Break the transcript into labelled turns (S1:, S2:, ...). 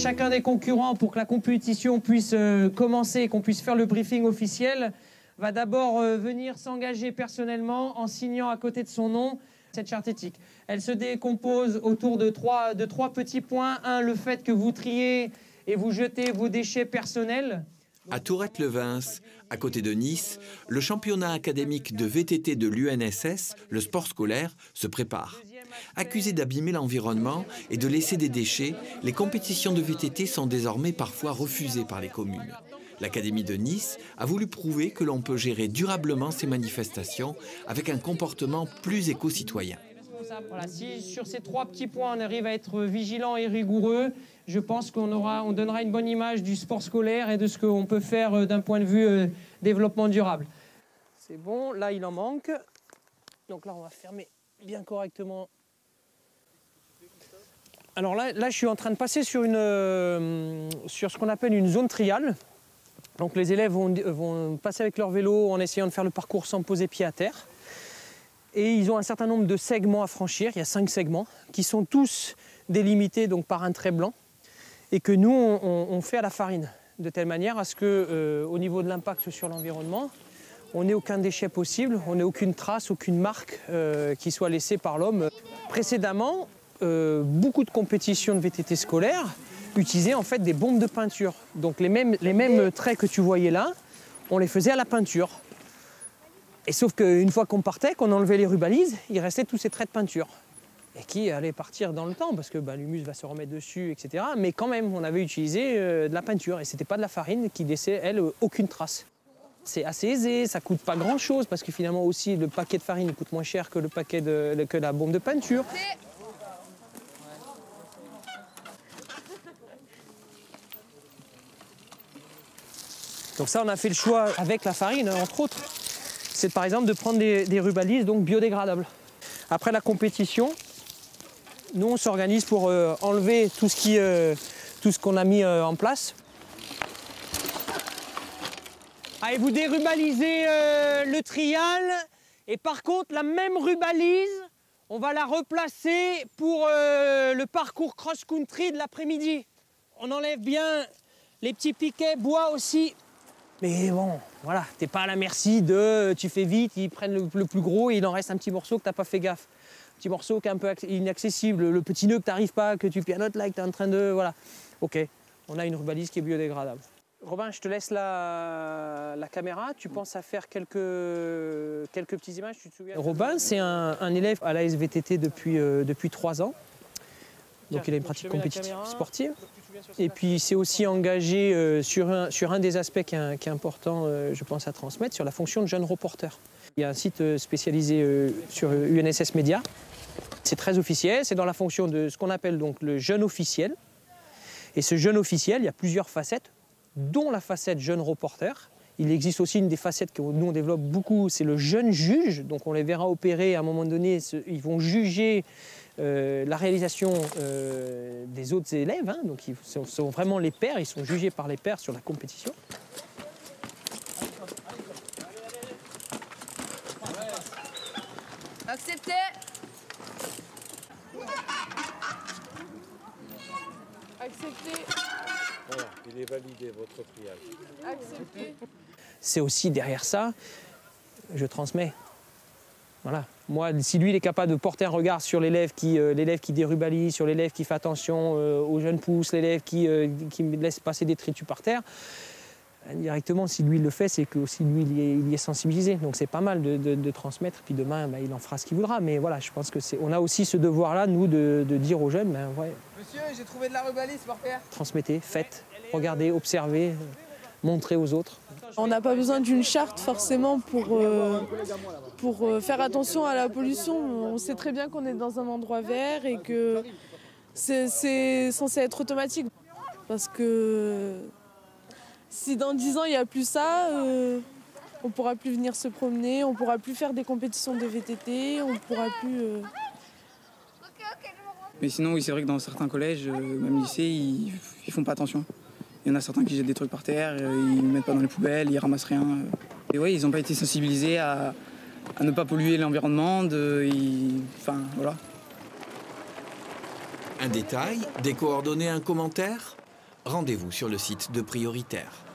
S1: chacun des concurrents, pour que la compétition puisse commencer, qu'on puisse faire le briefing officiel, va d'abord venir s'engager personnellement en signant à côté de son nom cette charte éthique. Elle se décompose autour de trois petits points. Un, le fait que vous triez et vous jetez vos déchets personnels.
S2: À Tourette-le-Vins, à côté de Nice, le championnat académique de VTT de l'UNSS, le sport scolaire, se prépare. Accusées d'abîmer l'environnement et de laisser des déchets, les compétitions de VTT sont désormais parfois refusées par les communes. L'Académie de Nice a voulu prouver que l'on peut gérer durablement ces manifestations avec un comportement plus éco-citoyen.
S1: Voilà, si sur ces 3 petits points on arrive à être vigilant et rigoureux, je pense qu'on donnera une bonne image du sport scolaire et de ce qu'on peut faire d'un point de vue développement durable. C'est bon, là il en manque. Donc là on va fermer bien correctement. Alors là je suis en train de passer sur ce qu'on appelle une zone trial. Donc les élèves vont passer avec leur vélo en essayant de faire le parcours sans poser pied à terre. Et ils ont un certain nombre de segments à franchir, il y a 5 segments, qui sont tous délimités donc, par un trait blanc, et que nous, on fait à la farine, de telle manière à ce qu'au niveau de l'impact sur l'environnement, on n'ait aucun déchet possible, on n'ait aucune trace, aucune marque qui soit laissée par l'homme. Précédemment, beaucoup de compétitions de VTT scolaires utilisaient en fait des bombes de peinture. Donc les mêmes traits que tu voyais là, on les faisait à la peinture. Et sauf qu'une fois qu'on partait, qu'on enlevait les rubalises, il restait tous ces traits de peinture. Et qui allaient partir dans le temps, parce que l'humus va se remettre dessus, etc. Mais quand même, on avait utilisé de la peinture. Et c'était pas de la farine qui laissait, elle, aucune trace. C'est assez aisé, ça coûte pas grand-chose, parce que finalement aussi, le paquet de farine coûte moins cher que que la bombe de peinture. Donc ça, on a fait le choix avec la farine, entre autres. C'est par exemple de prendre des rubalises donc biodégradables. Après la compétition, nous on s'organise pour enlever tout ce qu'on a mis en place. Allez, vous dérubalisez le trial et par contre la même rubalise, on va la replacer pour le parcours cross-country de l'après-midi. On enlève bien les petits piquets bois aussi. Mais bon, voilà, t'es pas à la merci de tu fais vite, ils prennent le plus gros et il en reste un petit morceau que t'as pas fait gaffe. Un petit morceau qui est un peu inaccessible, le petit nœud que t'arrives pas, que tu pianotes là, que t'es en train de... Voilà. Ok, on a une rubalise qui est biodégradable. Robin, je te laisse la caméra. Tu penses à faire quelques petites images, tu te souviens? Robin, c'est un élève à la SVTT depuis 3 ans. Donc il a une pratique compétitive sportive. Et puis il s'est aussi engagé sur un des aspects qui est important, je pense, à transmettre, sur la fonction de jeune reporter. Il y a un site spécialisé sur UNSS Média. C'est très officiel, c'est dans la fonction de ce qu'on appelle donc le jeune officiel. Et ce jeune officiel, il y a plusieurs facettes, dont la facette jeune reporter. Il existe aussi une des facettes que nous on développe beaucoup, c'est le jeune juge. Donc on les verra opérer à un moment donné, ils vont juger la réalisation des autres élèves, hein, donc ils sont vraiment les pairs, ils sont jugés par les pairs sur la compétition.
S3: Accepté. Accepté.
S4: Voilà, il est validé votre trial.
S3: Accepté.
S1: C'est aussi derrière ça, je transmets. Voilà. Moi, si lui il est capable de porter un regard sur l'élève qui dérubalise, sur l'élève qui fait attention aux jeunes pousses, l'élève qui laisse passer des détritus par terre, indirectement, si lui il le fait, c'est que aussi lui il y est sensibilisé. Donc c'est pas mal de transmettre, puis demain il en fera ce qu'il voudra. Mais voilà, je pense qu'on a aussi ce devoir-là, nous, de dire aux jeunes, ouais,
S3: Monsieur, j'ai trouvé de la rubalise par terre.
S1: Transmettez, faites, regardez, observez, montrez aux autres.
S5: On n'a pas besoin d'une charte forcément pour faire attention à la pollution. On sait très bien qu'on est dans un endroit vert et que c'est censé être automatique. Parce que si dans 10 ans il n'y a plus ça, on ne pourra plus venir se promener, on ne pourra plus faire des compétitions de VTT, on ne pourra plus...
S6: Mais sinon, oui, c'est vrai que dans certains collèges, même lycées, ils font pas attention. Il y en a certains qui jettent des trucs par terre, ils ne mettent pas dans les poubelles, ils ramassent rien. Et oui, ils n'ont pas été sensibilisés à ne pas polluer l'environnement, enfin, voilà.
S2: Un détail, des coordonnées, un commentaire? rendez-vous sur le site de Prioritaire.